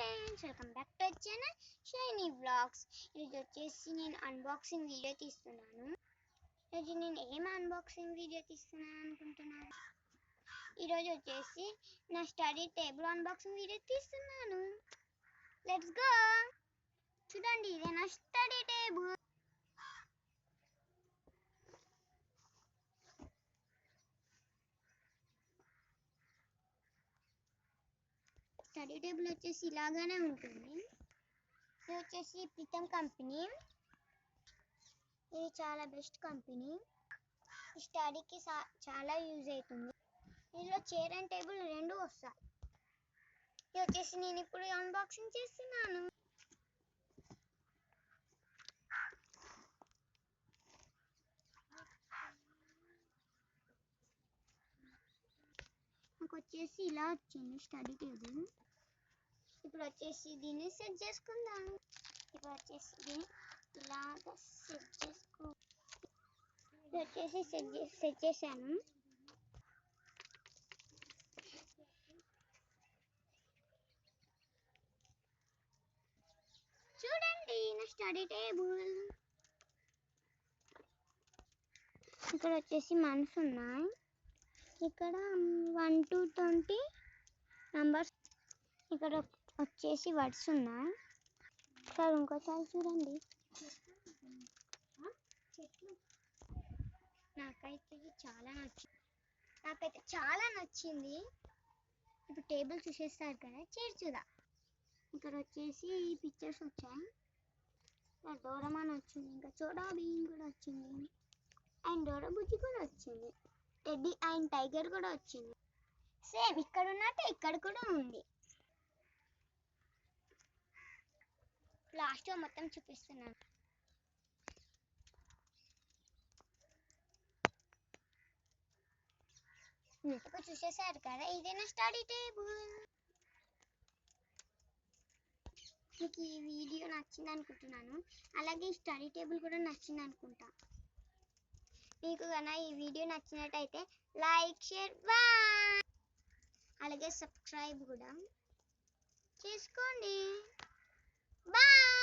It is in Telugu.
Friends, welcome back to our channel shiny vlogs. ఈరోజు వచ్చేసి నేను అన్బాక్సింగ్ వీడియో తీస్తున్నాను. ఈరోజు నేను ఏం అన్బాక్సింగ్ వీడియో తీస్తున్నాను అనుకుంటున్నాను? ఈరోజు వచ్చేసి నా స్టడీ టేబుల్ అన్బాక్సింగ్ వీడియో తీస్తున్నాను. Let's go. చూడండి, ఇదే నా స్టడీ టేబుల్. స్టడీ టేబుల్ వచ్చేసి ఇలాగానే ఉంటుంది. ఇది వచ్చేసి ప్రీతం కంపెనీ. ఇది చాలా బెస్ట్ కంపెనీ. స్టడీకి చాలా యూజ్ అవుతుంది. ఇందులో చైర్ అండ్ టేబుల్ రెండు వస్తాయి. ఇది వచ్చేసి నేను ఇప్పుడు అన్బాక్సింగ్ చేస్తున్నాను. నాకు వచ్చేసి ఇలా వచ్చింది స్టడీ టేబుల్. ఇప్పుడు వచ్చేసి దీన్ని సెట్ చేసుకుందాం. ఇప్పుడు వచ్చేసి దీన్ని ఇలాగ సెట్ చేసుకో. ఇది వచ్చేసి సెట్ చేశాను. చూడండి నా స్టడీ టేబుల్. ఇక్కడ వచ్చేసి మంత్స్ ఉన్నాయి. ఇక్కడ 1 to 20 నంబర్స్. ఇక్కడ వచ్చేసి వర్డ్స్ ఉన్నాయి. సార్ ఇంకోసారి చూడండి. నాకైతే చాలా నచ్చింది. ఇప్పుడు టేబుల్ చూసేస్తారు కదా, చైర్ చూద్దాం. ఇక్కడ వచ్చేసి పిక్చర్స్ వచ్చాయి. డోరామాన్ వచ్చింది, ఇంకా చోటా భీమ్ కూడా వచ్చింది, అండ్ డోరా బుజ్జి కూడా వచ్చింది, టెడ్డీ అండ్ టైగర్ కూడా వచ్చింది. సేమ్ ఇక్కడ ఉన్నట్టు ఇక్కడ కూడా ఉంది. లాస్ట్ మొత్తం చూపిస్తున్నాను. ఇంతకు చూసేసారు కదా, ఇదే నా స్టడీ టేబుల్. మీకు ఈ వీడియో నచ్చింది అనుకుంటున్నాను. అలాగే ఈ స్టడీ టేబుల్ కూడా నచ్చింది అనుకుంటా. మీకు కన్నా ఈ వీడియో నచ్చినట్టయితే లైక్, షేర్, అలాగే సబ్స్క్రైబ్ కూడా చేసుకోండి. బాయ్.